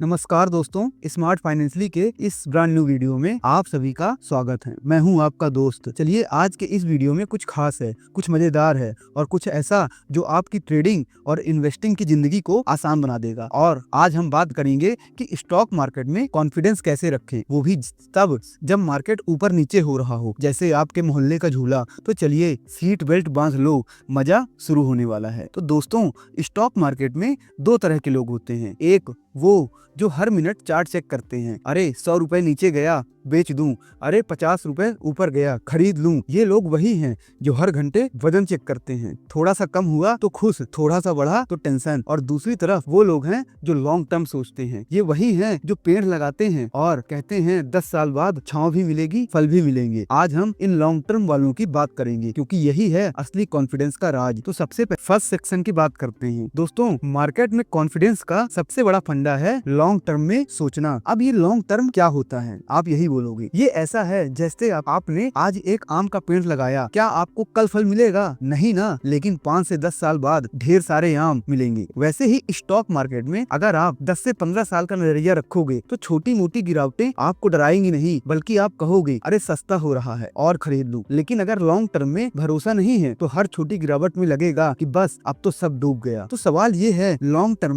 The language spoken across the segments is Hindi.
नमस्कार दोस्तों, स्मार्ट फाइनेंशियली के इस ब्रांड न्यू वीडियो में आप सभी का स्वागत है। मैं हूं आपका दोस्त। चलिए आज के इस वीडियो में कुछ खास है, कुछ मजेदार है और कुछ ऐसा जो आपकी ट्रेडिंग और इन्वेस्टिंग की जिंदगी को आसान बना देगा। और आज हम बात करेंगे कि स्टॉक मार्केट में कॉन्फिडेंस कैसे रखें, वो भी तब जब मार्केट ऊपर नीचे हो रहा हो, जैसे आपके मोहल्ले का झूला। तो चलिए सीट बेल्ट बांध लो, मजा शुरू होने वाला है। तो दोस्तों, स्टॉक मार्केट में दो तरह के लोग होते हैं। एक वो जो हर मिनट चार्ट चेक करते हैं, अरे 100 रुपए नीचे गया बेच दूं, अरे 50 रुपए ऊपर गया खरीद लूं। ये लोग वही हैं जो हर घंटे वजन चेक करते हैं, थोड़ा सा कम हुआ तो खुश, थोड़ा सा बढ़ा तो टेंशन। और दूसरी तरफ वो लोग हैं जो लॉन्ग टर्म सोचते हैं। ये वही हैं जो पेड़ लगाते हैं और कहते हैं 10 साल बाद छांव भी मिलेगी, फल भी मिलेंगे। आज हम इन लॉन्ग टर्म वालों की बात करेंगे क्योंकि यही है असली कॉन्फिडेंस का राज। तो सबसे फर्स्ट सेक्शन की बात करते हैं। दोस्तों, मार्केट में कॉन्फिडेंस का सबसे बड़ा फंडा है लॉन्ग टर्म में सोचना। अब ये लॉन्ग टर्म क्या होता है, आप यही बोलोगे। ये ऐसा है जैसे आपने आज एक आम का पेड़ लगाया, क्या आपको कल फल मिलेगा? नहीं ना, लेकिन 5 से 10 साल बाद ढेर सारे आम मिलेंगे। वैसे ही स्टॉक मार्केट में अगर आप 10 से 15 साल का नजरिया रखोगे तो छोटी मोटी गिरावटें आपको डराएंगी नहीं, बल्कि आप कहोगे अरे सस्ता हो रहा है और खरीद लूं। लेकिन अगर लॉन्ग टर्म में भरोसा नहीं है तो हर छोटी गिरावट में लगेगा कि बस अब तो सब डूब गया। तो सवाल ये है, लॉन्ग टर्म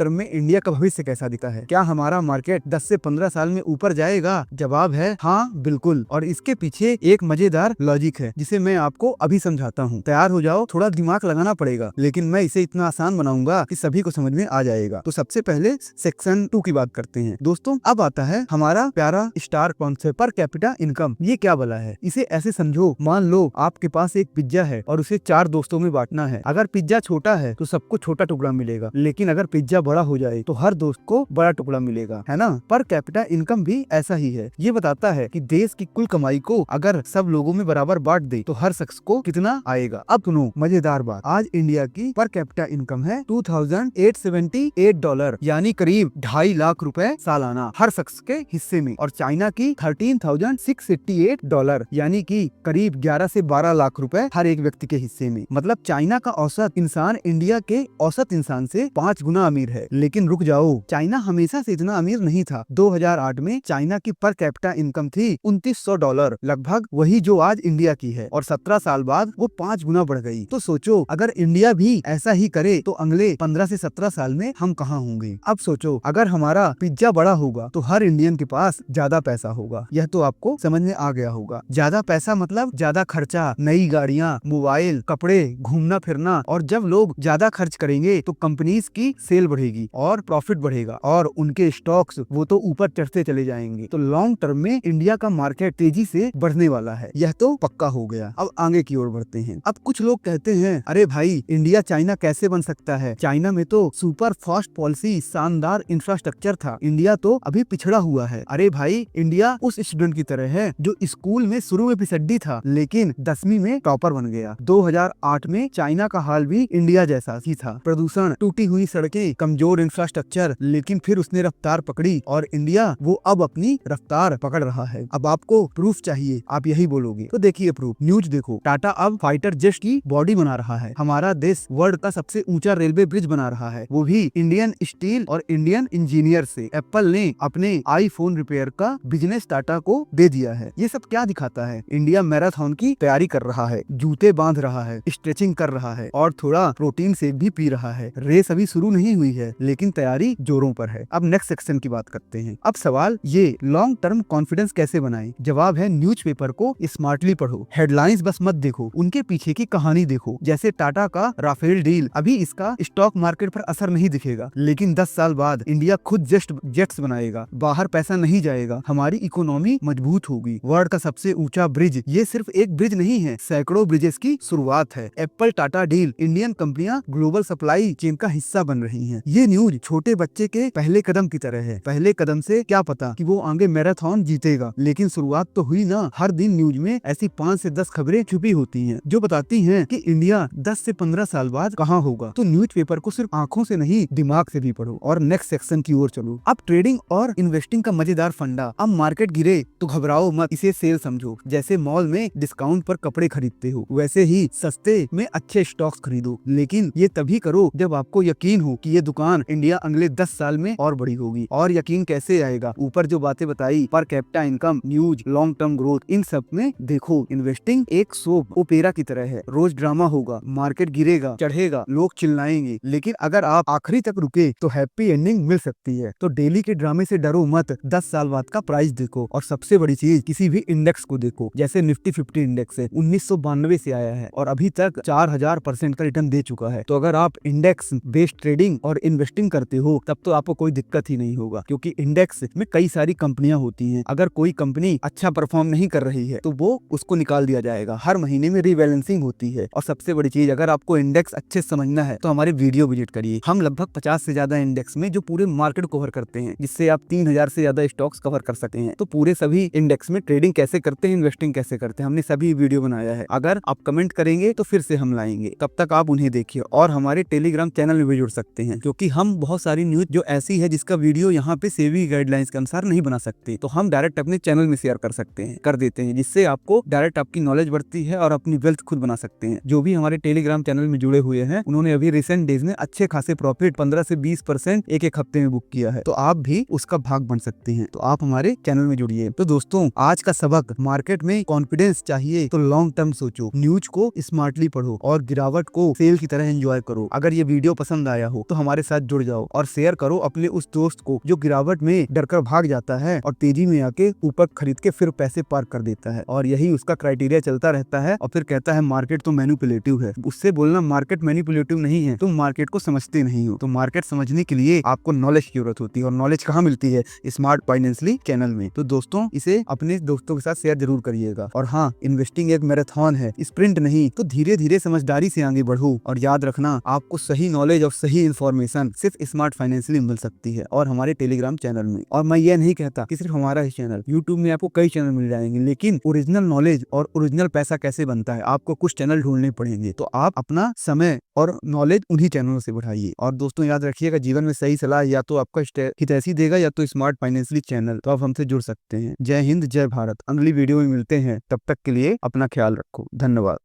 में इंडिया का भविष्य कैसा दिखता है? क्या हमारा मार्केट 10 से 15 साल में ऊपर जाएगा? जवाब है हाँ, बिल्कुल। और इसके पीछे एक मजेदार लॉजिक है जिसे मैं आपको अभी समझाता हूँ। तैयार हो जाओ, थोड़ा दिमाग लगाना पड़ेगा, लेकिन मैं इसे इतना आसान बनाऊंगा कि सभी को समझ में आ जाएगा। तो सबसे पहले सेक्शन 2 की बात करते हैं। दोस्तों, अब आता है हमारा प्यारा स्टार कॉन्सेप्ट, पर कैपिटा इनकम। ये क्या भला है? इसे ऐसे समझो, मान लो आपके पास एक पिज्जा है और उसे 4 दोस्तों में बांटना है। अगर पिज्जा छोटा है तो सबको छोटा टुकड़ा मिलेगा, लेकिन अगर पिज्जा बड़ा हो जाए तो हर दोस्त को बड़ा टुकड़ा मिलेगा, है ना? पर कैपिटा इनकम भी ऐसा ही है। ये बताता है कि देश की कुल कमाई को अगर सब लोगों में बराबर बांट दे तो हर शख्स को कितना आएगा। अब सुनो मजेदार बात, आज इंडिया की पर कैपिटा इनकम है $2878, यानी करीब 2.5 लाख रुपए सालाना हर शख्स के हिस्से में। और चाइना की $13,688, यानी कि करीब 11 से 12 लाख रुपए हर एक व्यक्ति के हिस्से में। मतलब चाइना का औसत इंसान इंडिया के औसत इंसान से 5 गुना अमीर है। लेकिन रुक जाओ, चाइना हमेशा से इतना अमीर नहीं था। 2008 में चाइना की पर कैपिटा इनकम थी $2900, लगभग वही जो आज इंडिया की है। और 17 साल बाद वो 5 गुना बढ़ गई। तो सोचो, अगर इंडिया भी ऐसा ही करे तो अगले 15 से 17 साल में हम कहाँ होंगे? अब सोचो, अगर हमारा पिज्जा बड़ा होगा तो हर इंडियन के पास ज्यादा पैसा होगा। यह तो आपको समझ में आ गया होगा। ज्यादा पैसा मतलब ज्यादा खर्चा, नई गाड़ियाँ, मोबाइल, कपड़े, घूमना फिरना। और जब लोग ज्यादा खर्च करेंगे तो कंपनीज की सेल बढ़ेगी और प्रॉफिट बढ़ेगा और उनके स्टॉक्स वो तो ऊपर चढ़ते चले जाएंगे। तो लॉन्ग टर्म में इंडिया का मार्केट तेजी से बढ़ने वाला है, यह तो पक्का हो गया। अब आगे की ओर बढ़ते हैं। अब कुछ लोग कहते हैं, अरे भाई, इंडिया चाइना कैसे बन सकता है? चाइना में तो सुपर फास्ट पॉलिसी, शानदार इंफ्रास्ट्रक्चर था, इंडिया तो अभी पिछड़ा हुआ है। अरे भाई, इंडिया उस स्टूडेंट की तरह है जो स्कूल में शुरू में पिछड़ी था लेकिन 10वीं में टॉपर बन गया। 2008 में चाइना का हाल भी इंडिया जैसा ही था, प्रदूषण, टूटी हुई सड़कें, कमजोर इंफ्रास्ट्रक्चर। लेकिन फिर उसने रफ्तार पकड़ी और इंडिया वो अब अपनी रफ्तार पकड़ रहा है। अब आपको प्रूफ चाहिए, आप यही बोलोगे, तो देखिए प्रूफ। न्यूज देखो, टाटा अब फाइटर जेट की बॉडी बना रहा है। हमारा देश वर्ल्ड का सबसे ऊंचा रेलवे ब्रिज बना रहा है, वो भी इंडियन स्टील और इंडियन इंजीनियर से। एप्पल ने अपने आईफोन रिपेयर का बिजनेस टाटा को दे दिया है। ये सब क्या दिखाता है? इंडिया मैराथन की तैयारी कर रहा है, जूते बांध रहा है, स्ट्रेचिंग कर रहा है और थोड़ा प्रोटीन शेक भी पी रहा है। रेस अभी शुरू नहीं हुई है लेकिन तैयारी जोरों पर है। अब नेक्स्ट सेक्शन की बात करते हैं। अब सवाल ये, लॉन्ग टर्म कॉन्फिडेंस कैसे बनाएं? जवाब है, न्यूज़पेपर को स्मार्टली पढ़ो, हेडलाइंस बस मत देखो, उनके पीछे की कहानी देखो। जैसे टाटा का राफेल डील, अभी इसका स्टॉक मार्केट पर असर नहीं दिखेगा, लेकिन 10 साल बाद इंडिया खुद जेट्स बनाएगा, बाहर पैसा नहीं जाएगा, हमारी इकोनॉमी मजबूत होगी। वर्ल्ड का सबसे ऊंचा ब्रिज, ये सिर्फ एक ब्रिज नहीं है, सैकड़ों ब्रिजेस की शुरुआत है। एप्पल टाटा डील, इंडियन कंपनियां ग्लोबल सप्लाई चेन का हिस्सा बन रही हैं। ये न्यूज छोटे बच्चे के पहले कदम की तरह है। पहले कदम से क्या पता कि वो आगे मैराथन जीतेगा। लेकिन शुरुआत तो हुई ना। हर दिन न्यूज में ऐसी 5 से 10 खबरें छुपी होती हैं जो बताती हैं कि इंडिया 10 से 15 साल बाद कहाँ होगा। तो न्यूज़पेपर को सिर्फ आंखों से नहीं दिमाग से भी पढ़ो और नेक्स्ट सेक्शन की ओर चलो। अब ट्रेडिंग और इन्वेस्टिंग का मजेदार फंडा। अब मार्केट गिरे तो घबराओ मत, इसे सेल समझो। जैसे मॉल में डिस्काउंट पर कपड़े खरीदते हो, वैसे ही सस्ते में अच्छे स्टॉक्स खरीदो। लेकिन ये तभी करो जब आपको यकीन हो कि ये दुकान इंडिया अगले 10 साल में और बड़ी होगी। और यकीन कैसे आएगा? ऊपर जो बातें बताई, per capita income, news, long term growth, इन सब में देखो। इन्वेस्टिंग एक सोप ओपेरा की तरह है। रोज ड्रामा होगा, मार्केट गिरेगा, चढ़ेगा, लोग चिल्लाएंगे, लेकिन अगर आप आखिरी तक रुके तो हैप्पी एंडिंग मिल सकती है। तो डेली के ड्रामे से डरो मत, 10 साल बाद का प्राइस देखो। और सबसे बड़ी चीज, किसी भी इंडेक्स को देखो। जैसे निफ्टी 50 इंडेक्स है, 1992 से आया है और अभी तक 4000% का रिटर्न दे चुका है। तो अगर आप इंडेक्स बेस्ड ट्रेडिंग और इन्वेस्टिंग करते हो तब तो आपको कोई दिक्कत ही नहीं होगा, क्योंकि इंडेक्स में कई सारी कंपनियां होती हैं। अगर कोई कंपनी अच्छा परफॉर्म नहीं कर रही है तो वो उसको निकाल दिया जाएगा। हर महीने में रीबैलेंसिंग होती है। और सबसे बड़ी चीज, अगर आपको इंडेक्स अच्छे से समझना है तो हमारे वीडियो विजिट करिए। हम लगभग 50 से ज्यादा इंडेक्स में जो पूरे मार्केट कवर करते हैं, जिससे आप 3000 से ज्यादा स्टॉक्स कवर कर सकते हैं। तो पूरे सभी इंडेक्स में ट्रेडिंग कैसे करते हैं, इन्वेस्टिंग कैसे करते हैं, हमने सभी वीडियो बनाया है। अगर आप कमेंट करेंगे तो फिर से हम लाएंगे, तब तक आप उन्हें देखिए। और हमारे टेलीग्राम चैनल में भी जुड़ सकते हैं, क्योंकि हम बहुत सारी न्यूज जो ऐसी है जिसका वीडियो यहाँ पे सेबी गाइडलाइंस के अनुसार नहीं बना सकते, तो हम डायरेक्ट अपने चैनल में शेयर कर सकते हैं, कर देते हैं, जिससे आपको डायरेक्ट आपकी नॉलेज बढ़ती है और अपनी वेल्थ खुद बना सकते हैं। जो भी हमारे टेलीग्राम चैनल में जुड़े हुए हैं, उन्होंने अभी रिसेंट डेज में अच्छे खासे प्रॉफिट 15 से 20% एक हफ्ते में बुक किया है। तो आप भी उसका भाग बन सकते हैं। तो आप हमारे चैनल में जुड़िए। तो दोस्तों, आज का सबक, मार्केट में कॉन्फिडेंस चाहिए तो लॉन्ग टर्म सोचो, न्यूज को स्मार्टली पढ़ो और गिरावट को सेल की तरह एंजॉय करो। अगर ये वीडियो पसंद आया हो तो हमारे साथ जुड़ जाओ और शेयर करो अपने उस दोस्त को जो गिरावट में डरकर भाग जाता है और तेजी में आके ऊपर खरीद के फिर पैसे पार्क कर देता है, और यही उसका क्राइटेरिया चलता रहता है और फिर कहता है मार्केट तो मैनिपुलेटिव है। उससे बोलना मार्केट मैनिपुलेटिव नहीं है, तुम मार्केट को समझते नहीं हो। तो मार्केट समझने के लिए आपको नॉलेज की जरूरत होती है, और नॉलेज कहाँ मिलती है? स्मार्ट फाइनेंशियली चैनल में। तो दोस्तों, इसे अपने दोस्तों के साथ शेयर जरूर करिएगा। और हाँ, इन्वेस्टिंग एक मैराथन है, स्प्रिंट नहीं। तो धीरे धीरे समझदारी से आगे बढ़ो और याद रखना, आपको सही नॉलेज और सही इन्फॉर्मेशन सिर्फ स्मार्ट फाइनेंशियली मिल सकती है और हमारे टेलीग्राम चैनल में। और मैं ये नहीं कहता कि सिर्फ हमारा ही चैनल, यूट्यूब में आपको कई चैनल मिल जाएंगे, लेकिन ओरिजिनल नॉलेज और ओरिजिनल पैसा कैसे बनता है, आपको कुछ चैनल ढूंढने पड़ेंगे। तो आप अपना समय और नॉलेज उन्हीं चैनलों से बढ़ाइए। और दोस्तों, याद रखिएगा, जीवन में सही सलाह या तो आपका हितैषी देगा या तो स्मार्ट फाइनेंशियली चैनल। तो आप हमसे जुड़ सकते हैं। जय हिंद, जय भारत। अगली वीडियो में मिलते हैं, तब तक के लिए अपना ख्याल रखो। धन्यवाद।